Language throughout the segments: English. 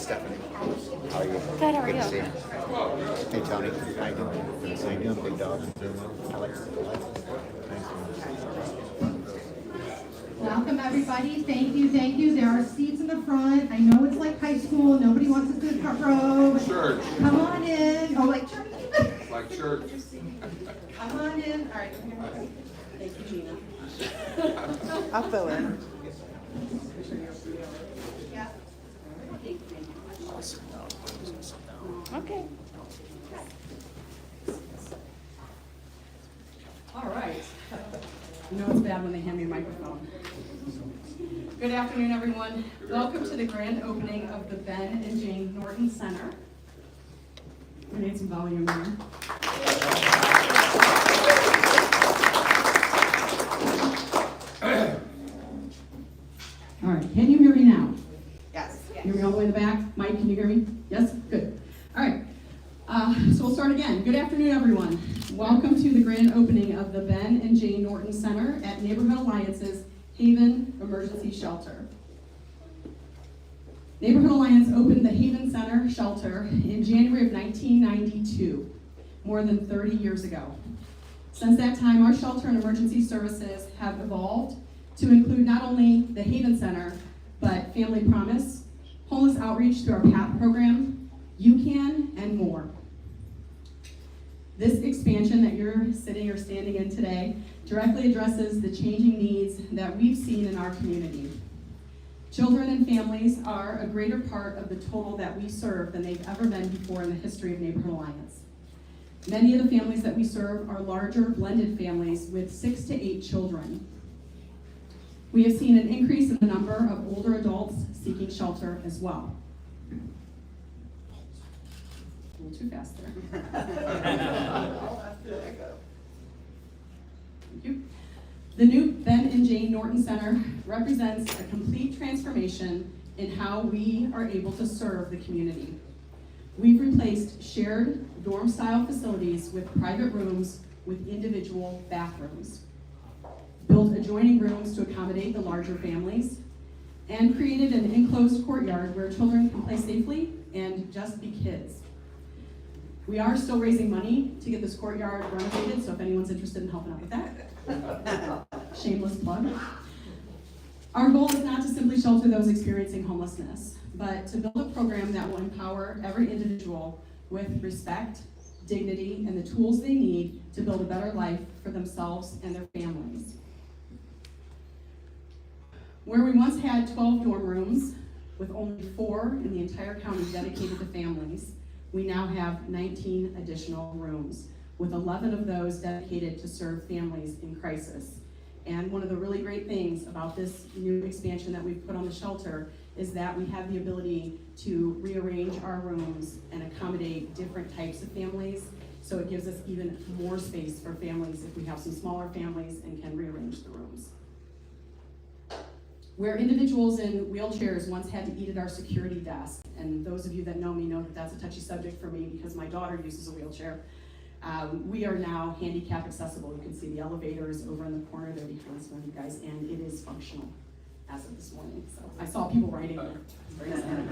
Stephanie. How are you? Good, how are Good you? to see you. Hey, Tony. How you doing? Good to see you. Big dog. I like the light. Welcome, everybody. Thank you, thank you. There are seats in the front. I know it's like high school. Nobody wants to sit in the front row. Church. Come on in. Oh, like church. Like church. Come on in. All right. Thank you, Gina. I'll fill in. Yeah. Okay. All right. You know it's bad when they hand me a microphone. Good afternoon, everyone. Welcome to the grand opening of the Ben and Jane Norton Center. We need some volume here. All right, can you hear me now? Yes. Hear me all the way in the back? Mike, can you hear me? Yes? Good. All right. So we'll start again. Good afternoon, everyone. Welcome to the grand opening of the Ben and Jane Norton Center at Neighborhood Alliance's Haven Emergency Shelter. Neighborhood Alliance opened the Haven Center Shelter in January of 1992, more than 30 years ago. Since that time, our shelter and emergency services have evolved to include not only the Haven Center, but Family Promise, homeless outreach through our PATH program, UCAN, and more. This expansion that you're sitting or standing in today directly addresses the changing needs that we've seen in our community. Children and families are a greater part of the total that we serve than they've ever been before in the history of Neighborhood Alliance. Many of the families that we serve are larger blended families with 6 to 8 children. We have seen an increase in the number of older adults seeking shelter as well. A little too fast there. Thank you. The new Ben and Jane Norton Center represents a complete transformation in how we are able to serve the community. We've replaced shared dorm-style facilities with private rooms with individual bathrooms, built adjoining rooms to accommodate the larger families, and created an enclosed courtyard where children can play safely and just be kids. We are still raising money to get this courtyard renovated, so if anyone's interested in helping out with that, shameless plug. Our goal is not to simply shelter those experiencing homelessness, but to build a program that will empower every individual with respect, dignity, and the tools they need to build a better life for themselves and their families. Where we once had 12 dorm rooms, with only 4 in the entire county dedicated to families, we now have 19 additional rooms, with 11 of those dedicated to serve families in crisis. And one of the really great things about this new expansion that we've put on the shelter is that we have the ability to rearrange our rooms and accommodate different types of families. So it gives us even more space for families if we have some smaller families and can rearrange the rooms. Where individuals in wheelchairs once had to eat at our security desk, and those of you that know me know that that's a touchy subject for me because my daughter uses a wheelchair, we are now handicap accessible. You can see the elevators over in the corner there behind some of you guys, and it is functional as of this morning. So I saw people writing it. Very exciting.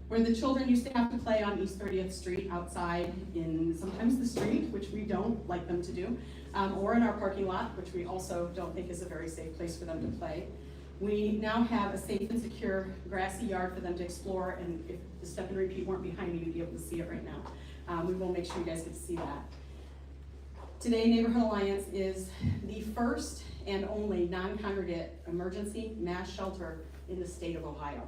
Where the children used to have to play on East 30th Street outside in sometimes the street, which we don't like them to do, or in our parking lot, which we also don't think is a very safe place for them to play. We now have a safe and secure grassy yard for them to explore, and if the step and repeat weren't behind me, you'd be able to see it right now. We will make sure you guys get to see that. Today, Neighborhood Alliance is the first and only non-congregate emergency mass shelter in the state of Ohio.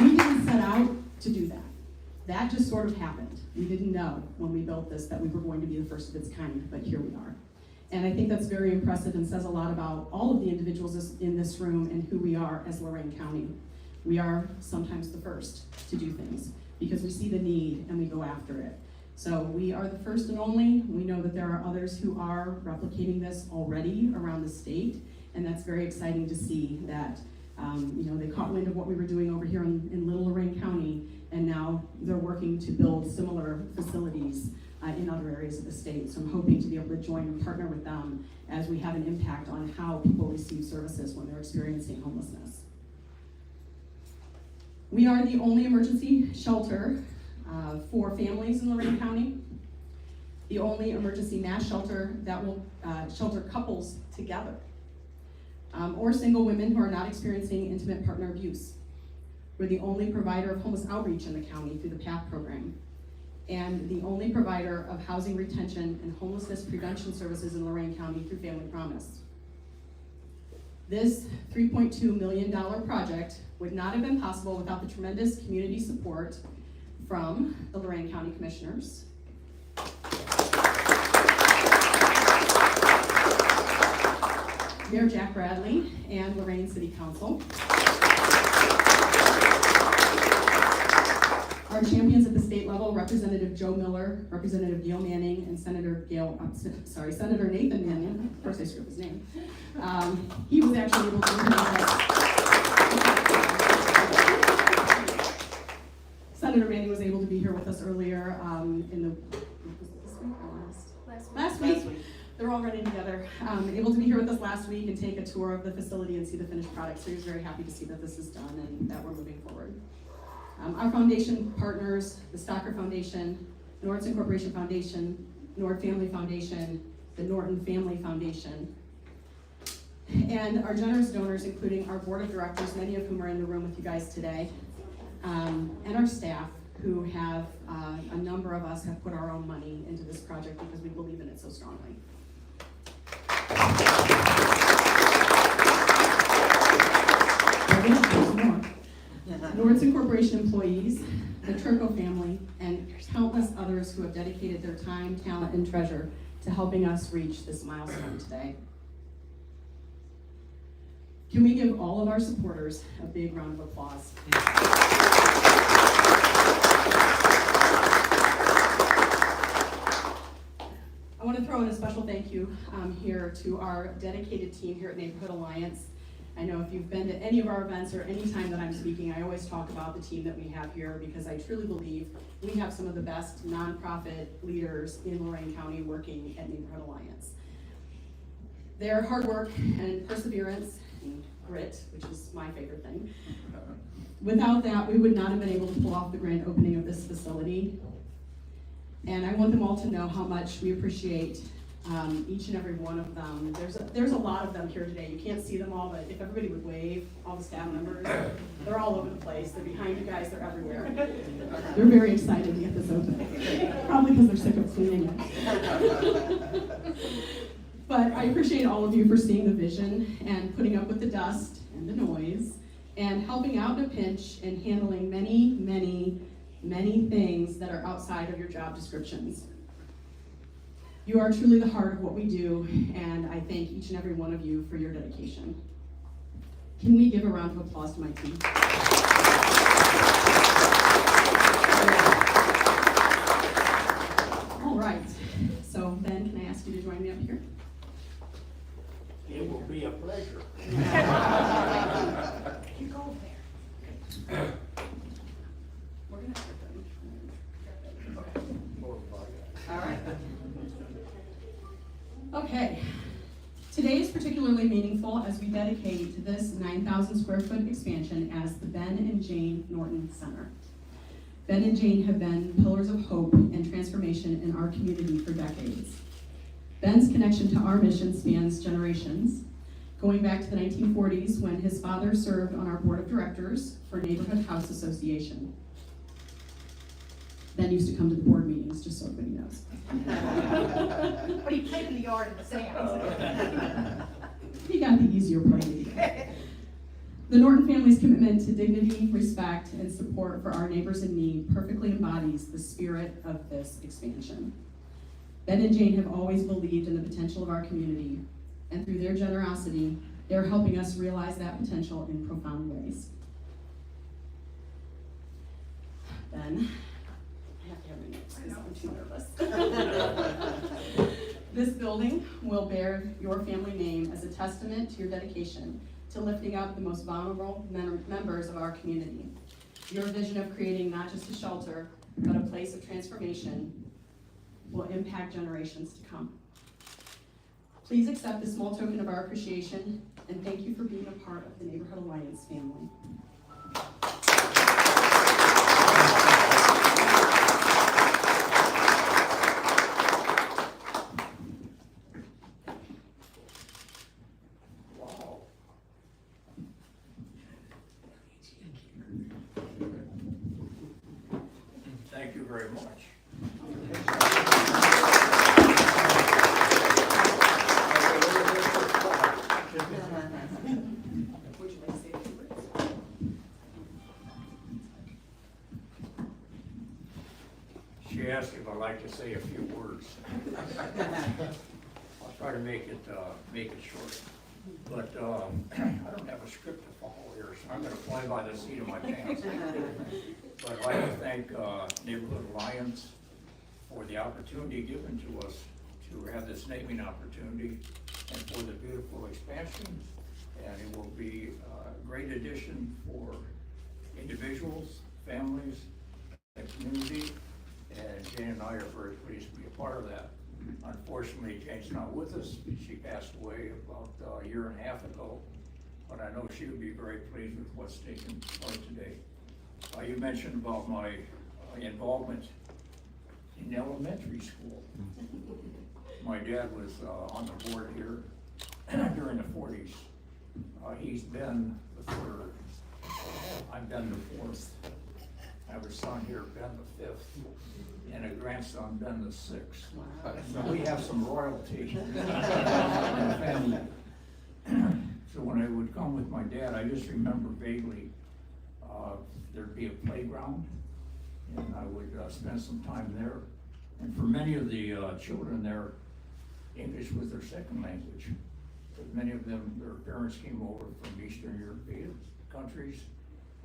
We didn't set out to do that. That just sort of happened. We didn't know when we built this that we were going to be the first of its kind, but here we are. And I think that's very impressive and says a lot about all of the individuals in this room and who we are as Lorain County. We are sometimes the first to do things because we see the need and we go after it. So we are the first and only. We know that there are others who are replicating this already around the state, and that's very exciting to see that They caught wind of what we were doing over here in Little Lorraine County, and now they're working to build similar facilities in other areas of the state. So I'm hoping to be able to join and partner with them as we have an impact on how people receive services when they're experiencing homelessness. We are the only emergency shelter for families in Lorraine County, the only emergency mass shelter that will shelter couples together, or single women who are not experiencing intimate partner abuse. We're the only provider of homeless outreach in the county through the PATH program, and the only provider of housing retention and homelessness prevention services in Lorraine County through Family Promise. This $3.2 million project would not have been possible without the tremendous community support from the Lorraine County Commissioners, Mayor Jack Bradley, and Lorraine City Council. Our champions at the state level, Representative Joe Miller, Representative Gail Manning, and Senator Nathan Manning. Of course I screwed up his name. He was actually able to introduce us. Senator Manning was able to be here with us earlier in the, was it this week or last week? They're all running together. Able to be here with us last week and take a tour of the facility and see the finished product. So he was very happy to see that this is done and that we're moving forward. Our foundation partners, the Stocker Foundation, Nordson Corporation Foundation, Nord Family Foundation, the Norton Family Foundation, and our generous donors, including our board of directors, many of whom are in the room with you guys today, and our staff, who have, a number of us have put our own money into this project because we believe in it so strongly. There's more. Nordson Corporation employees, the Turco family, and countless others who have dedicated their time, talent, and treasure to helping us reach this milestone today. Can we give all of our supporters a big round of applause? I want to throw in a special thank you here to our dedicated team here at Neighborhood Alliance. I know if you've been to any of our events or any time that I'm speaking, I always talk about the team that we have here because I truly believe we have some of the best nonprofit leaders in Lorraine County working at Neighborhood Alliance. Their hard work and perseverance and grit, which is my favorite thing. Without that, we would not have been able to pull off the grand opening of this facility. And I want them all to know how much we appreciate each and every one of them. There's a lot of them here today. You can't see them all, but if everybody would wave, all the staff members, they're all over the place. They're behind you guys, they're everywhere. They're very excited to get this open. Probably because they're sick of cleaning it. But I appreciate all of you for seeing the vision and putting up with the dust and the noise and helping out in a pinch and handling many, many, many things that are outside of your job descriptions. You are truly the heart of what we do, and I thank each and every one of you for your dedication. Can we give a round of applause to my team? All right, so Ben, can I ask you to join me up here? It will be a pleasure. You go there. We're gonna start them. All right. Okay. Today is particularly meaningful as we dedicate this 9,000 square foot expansion as the Ben and Jane Norton Center. Ben and Jane have been pillars of hope and transformation in our community for decades. Ben's connection to our mission spans generations, going back to the 1940s when his father served on our board of directors for Neighborhood House Association. Ben used to come to the board meetings, just so everybody knows. But he played in the yard in the sand. He got the easier part of the day. The Norton family's commitment to dignity, respect, and support for our neighbors in need perfectly embodies the spirit of this expansion. Ben and Jane have always believed in the potential of our community, and through their generosity, they're helping us realize that potential in profound ways. Ben, I have to have my notes because I'm too nervous. This building will bear your family name as a testament to your dedication to lifting up the most vulnerable members of our community. Your vision of creating not just a shelter, but a place of transformation will impact generations to come. Please accept this small token of our appreciation, and thank you for being a part of the Neighborhood Alliance family. Wow. Thank you very much. Would you like to say a few words? She asked if I'd like to say a few words. I'll try to make it short. But I don't have a script to follow here, so I'm gonna fly by the seat of my pants. But I'd like to thank Neighborhood Alliance for the opportunity given to us to have this naming opportunity and for the beautiful expansion. And it will be a great addition for individuals, families, the community. And Jane and I are very pleased to be a part of that. Unfortunately, Jane's not with us. She passed away about a year and a half ago. But I know she would be very pleased with what's taken place today. You mentioned about my involvement in elementary school. My dad was on the board here during the 40s. He's been the third. I've been the fourth. I have a son here, Ben the fifth, and a grandson, Ben the sixth. So we have some royalty in the family. So when I would come with my dad, I just remember vaguely there'd be a playground, and I would spend some time there. And for many of the children there, English was their second language. But many of them, their parents came over from Eastern European countries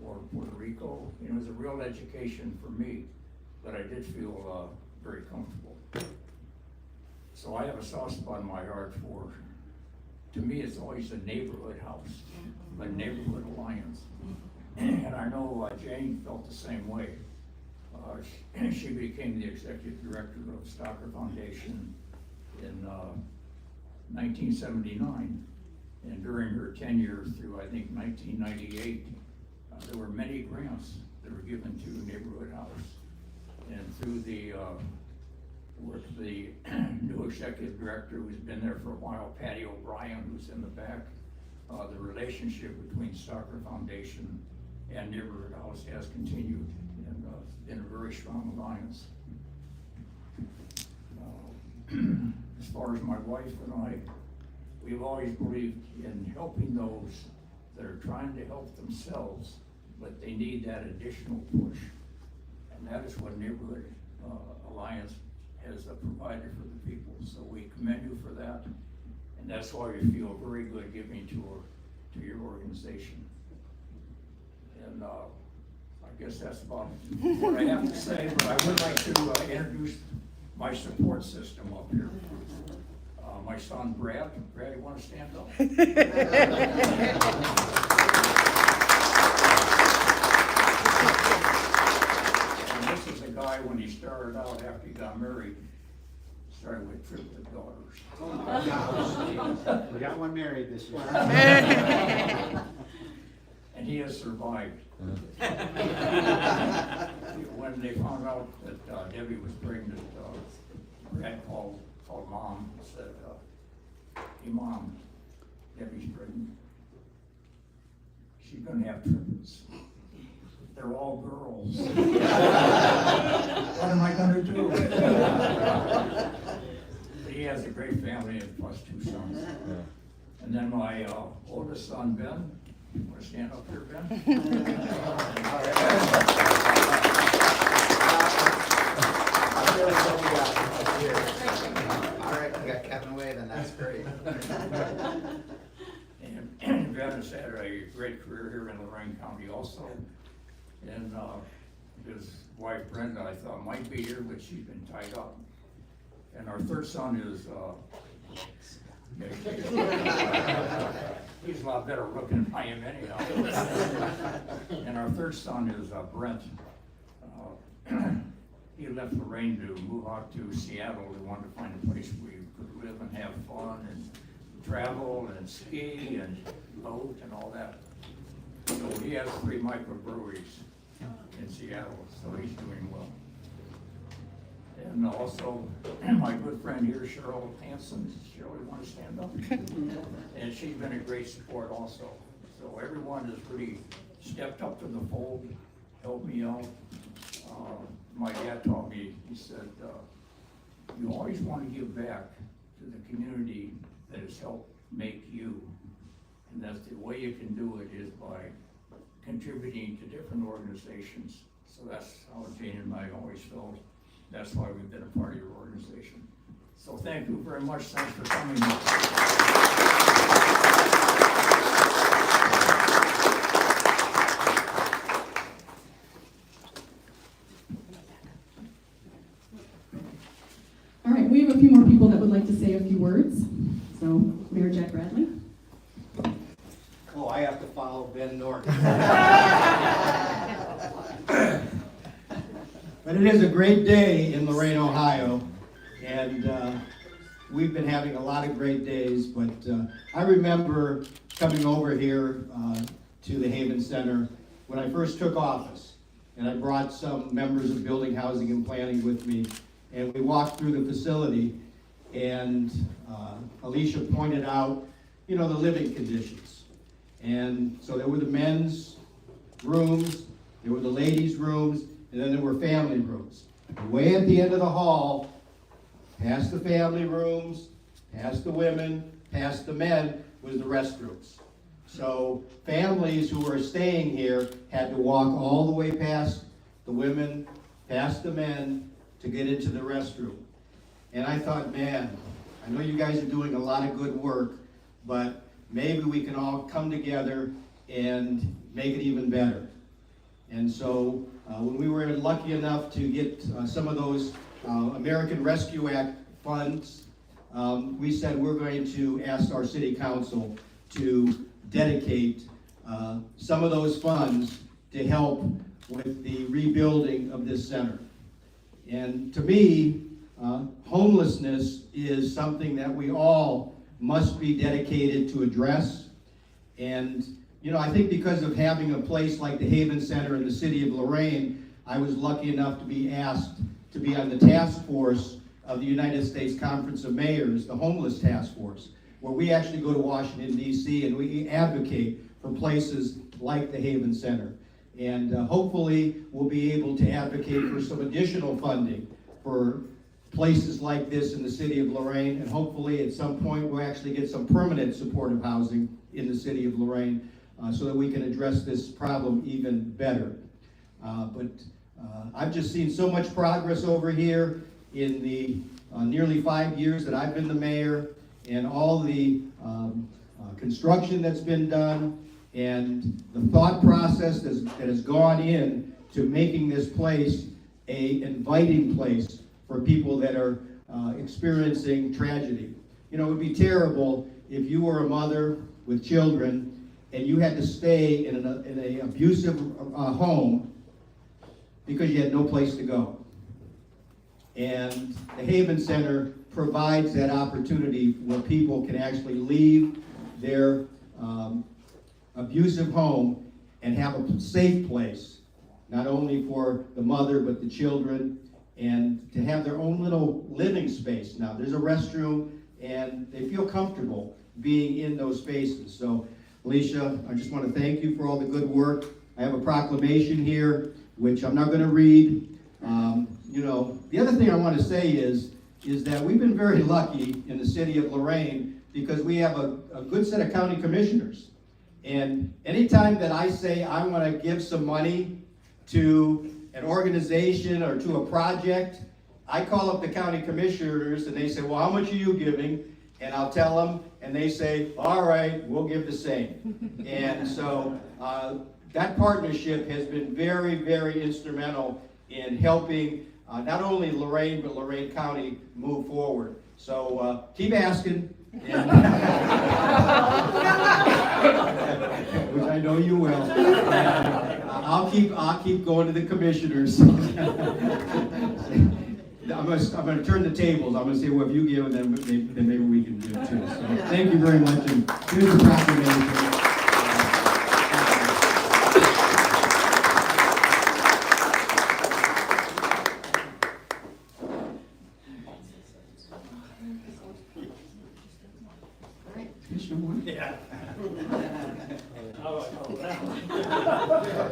or Puerto Rico. It was a real education for me, but I did feel very comfortable. So I have a soft spot in my heart for, to me, it's always a neighborhood house, a neighborhood alliance. And I know Jane felt the same way. She became the executive director of Stocker Foundation in 1979. And during her tenure through, I think, 1998, there were many grants that were given to Neighborhood House. And through the work of the new executive director who's been there for a while, Patty O'Brien, who's in the back, the relationship between Stocker Foundation and Neighborhood House has continued and been a very strong alliance. As far as my wife and I, we've always believed in helping those that are trying to help themselves, but they need that additional push. And that is what Neighborhood Alliance has provided for the people. So we commend you for that. And that's why we feel very good giving to your organization. And I guess that's about what I have to say, but I would like to introduce my support system up here. My son Brad, you want to stand up? And this is a guy, when he started out after he got married, started with triplet daughters. Oh my gosh. We got one married this year. And he has survived. When they found out that Debbie was pregnant, Brad called Mom and said, hey Mom, Debbie's pregnant. She's gonna have triplets. They're all girls. What am I gonna do? But he has a great family and plus 2 sons. And then my oldest son, Ben, you wanna stand up here, Ben? All right, we got Kevin away, then that's great. And Ben has had a great career here in Lorraine County also. And his wife Brenda, I thought might be here, but she's been tied up. And our third son is He's a lot better looking than I am anyhow. And our third son is Brent. He left Lorraine to move out to Seattle. He wanted to find a place where he could live and have fun and travel and ski and boat and all that. So he has 3 microbreweries in Seattle, so he's doing well. And also, my good friend here, Cheryl Hansen. Cheryl, you want to stand up? And she's been a great support also. So everyone has really stepped up to the fold, helped me out. My dad taught me, he said, you always want to give back to the community that has helped make you. And that's the way you can do it is by contributing to different organizations. So that's how Jane and I always felt. That's why we've been a part of your organization. So thank you very much. Thanks for coming. All right, we have a few more people that would like to say a few words. So, Mayor Jack Bradley. Oh, I have to follow Ben Norton. But it is a great day in Lorain, Ohio, and we've been having a lot of great days, but I remember coming over here to the Haven Center when I first took office, and I brought some members of Building, Housing, and Planning with me, and we walked through the facility, and Alicia pointed out, the living conditions. And so there were the men's rooms, there were the ladies' rooms, and then there were family rooms. Way at the end of the hall, past the family rooms, past the women, past the men, was the restrooms. So families who were staying here had to walk all the way past the women, past the men, to get into the restroom. And I thought, man, I know you guys are doing a lot of good work, but maybe we can all come together and make it even better. And so when we were lucky enough to get some of those American Rescue Act funds, we said we're going to ask our city council to dedicate some of those funds to help with the rebuilding of this center. And to me, homelessness is something that we all must be dedicated to address. And I think because of having a place like the Haven Center in the city of Lorain, I was lucky enough to be asked to be on the task force of the United States Conference of Mayors, the Homeless Task Force, where we actually go to Washington, D.C., and we advocate for places like the Haven Center. And hopefully we'll be able to advocate for some additional funding for places like this in the city of Lorain, and hopefully at some point we'll actually get some permanent supportive housing in the city of Lorain so that we can address this problem even better. But I've just seen so much progress over here in the nearly 5 years that I've been the mayor, and all the construction that's been done, and the thought process that has gone in to making this place an inviting place for people that are experiencing tragedy. It would be terrible if you were a mother with children and you had to stay in an abusive home because you had no place to go. And the Haven Center provides that opportunity where people can actually leave their abusive home and have a safe place, not only for the mother but the children, and to have their own little living space. Now, there's a restroom, and they feel comfortable being in those spaces. So, Alicia, I just want to thank you for all the good work. I have a proclamation here, which I'm not going to read. The other thing I want to say is that we've been very lucky in the city of Lorain because we have a good set of county commissioners. And anytime that I say I want to give some money to an organization or to a project, I call up the county commissioners and they say, well, how much are you giving? And I'll tell them, and they say, all right, we'll give the same. And so that partnership has been very, very instrumental in helping not only Lorain, but Lorain County move forward. So keep asking, Which I know you will. I'll keep going to the commissioners. I'm gonna turn the tables. I'm gonna say, well, if you give, then maybe we can give too. So, thank you very much, and here's the proclamation. Commissioner Moore? Yeah.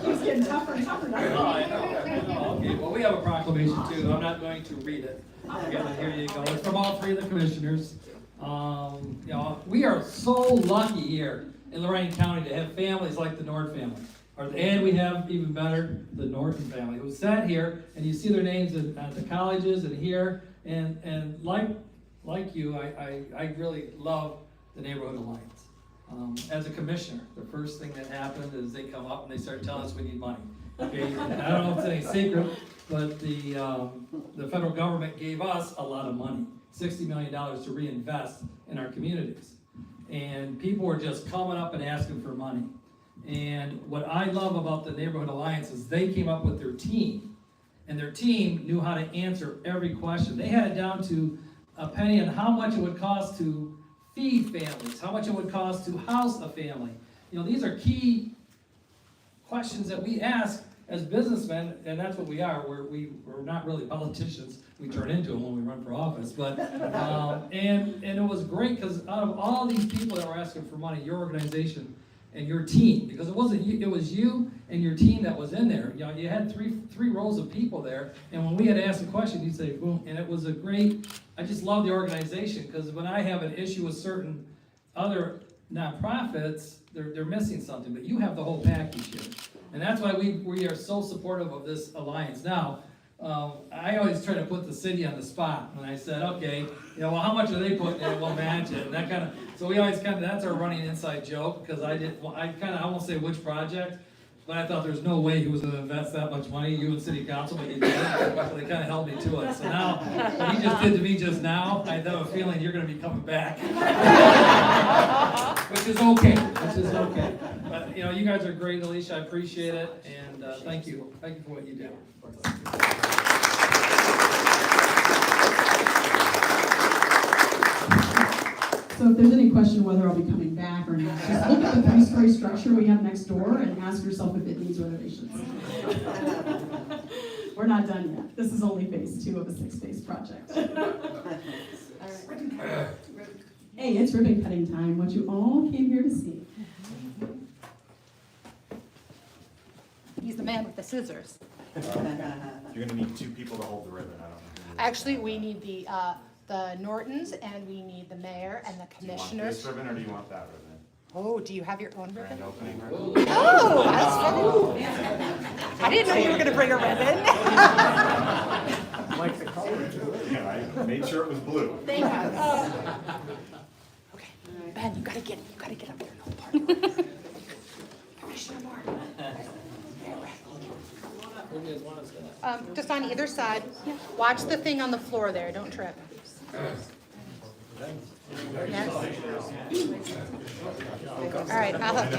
Keeps getting tougher and tougher. I know. Okay, well, we have a proclamation too. I'm not going to read it. Okay, but here you go. It's from all three of the commissioners. You know, we are so lucky here in Lorain County to have families like the Norton family. And we have, even better, the Norton family who sat here, and you see their names at the colleges and here. And like you, I really love the Neighborhood Alliance. As a commissioner, the first thing that happened is they come up and they start telling us we need money. Okay, and I don't know if it's any secret, but the federal government gave us a lot of money, $60 million to reinvest in our communities. And people were just coming up and asking for money. And what I love about the Neighborhood Alliance is they came up with their team, and their team knew how to answer every question. They had it down to a penny on how much it would cost to feed families, how much it would cost to house a family. You know, these are key questions that we ask as businessmen, and that's what we are. We're not really politicians. We turn into them when we run for office. But and it was great because out of all these people that were asking for money, your organization and your team, because it wasn't you, it was you and your team that was in there. You know, you had three rows of people there, and when we had to ask a question, you'd say boom, and it was a great. I just love the organization because when I have an issue with certain other nonprofits, they're missing something, but you have the whole package here. And that's why we are so supportive of this alliance. Now, I always try to put the city on the spot. When I said, okay, you know, well, how much are they putting in? We'll match it. And that kind of, so we always kind of, that's our running inside joke, because I won't say which project, but I thought there's no way he was gonna invest that much money, you and city council, but you did. So they kind of held me to it. So now, what he just did to me just now, I have a feeling you're gonna be coming back. Which is okay. But, you know, you guys are great, Alicia, I appreciate it, and thank you for what you do. So if there's any question whether I'll be coming back or not, just look at the 3-story structure we have next door and ask yourself if it needs renovations. We're not done yet. This is only phase 2 of a 6-phase project. Hey, it's ribbon cutting time, what you all came here to see. He's the man with the scissors. You're gonna need 2 people to hold the ribbon, I don't know. Actually, we need the Nortons, and we need the mayor and the Do you want commissioners. this ribbon or do you want that ribbon? Oh, do you have your own Grand ribbon? opening ribbon? Oh, that's funny. I didn't know you were gonna bring a ribbon. Like the color too. Yeah, I made sure it was blue. Thank you. Okay, Ben, you gotta get up there. No part. Commissioner Moore. Just on either side. Watch the thing on the floor there, don't trip. Next. All right, I'll help you.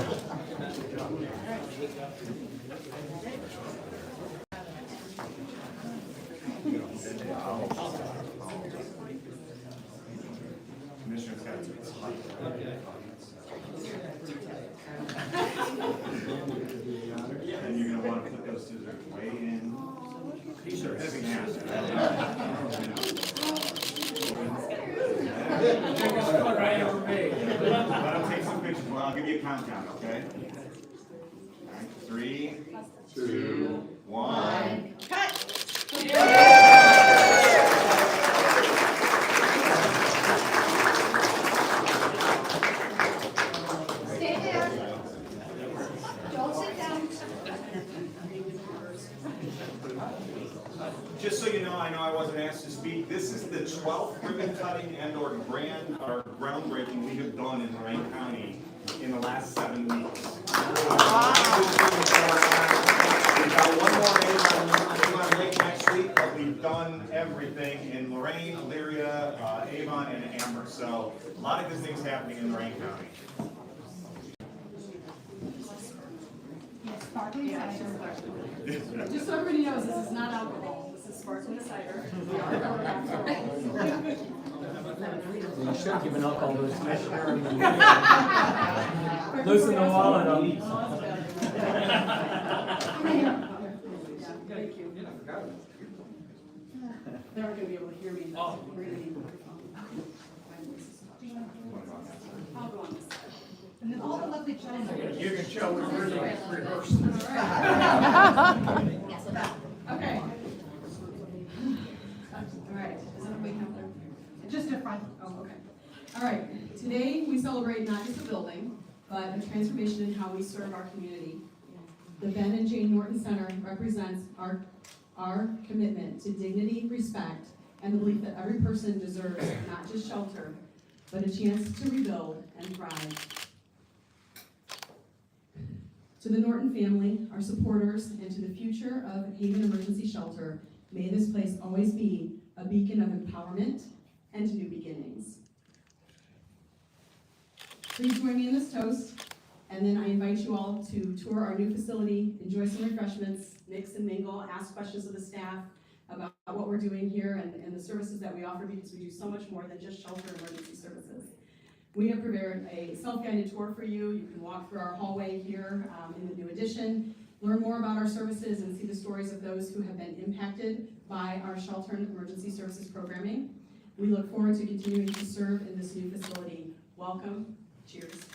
Commissioner's got to it's hot. And you're gonna want to put those scissors way in. These are heavy hands. Let him take some pictures. Well, I'll give you a countdown, okay? All right, 3, 2, 1. Stay there. Don't sit down. Just so you know, I wasn't asked to speak. This is the 12th ribbon cutting and/or groundbreaking we have done in Lorain County in the last 7 weeks. We've got one more name on late next first week, but we've done everything in Lorraine, Elyria, Avon, and Amherst. So a lot of good things happening in Lorraine County. Sparkling cider. Just so everybody knows, this is not alcohol, this is sparkling cider. We are covered after all. You should have given alcohol to the commissioner and then loosen the wallet up. Thank you. They're not gonna be able to hear me. We're gonna need a microphone. I'll go on this side. And then all the lovely gentlemen. You can show we really rehearsed. Okay. All right, is everybody have their? Just a front. Oh, okay. All right, today we celebrate not just a building, but a transformation in how we serve our community. The Ben and Jane Norton Center represents our commitment to dignity, respect, and the belief that every person deserves not just shelter, but a chance to rebuild and thrive. To the Norton family, our supporters, and to the future of Haven Emergency Shelter, may this place always be a beacon of empowerment and new beginnings. Please join me in this toast, and then I invite you all to tour our new facility, enjoy some refreshments, mix and mingle, ask questions of the staff about what we're doing here and the services that we offer, because we do so much more than just shelter emergency services. We have prepared a self-guided tour for you. You can walk through our hallway here in the new addition, learn more about our services, and see the stories of those who have been impacted by our shelter and emergency services programming. We look forward to continuing to serve in this new facility. Welcome. Cheers.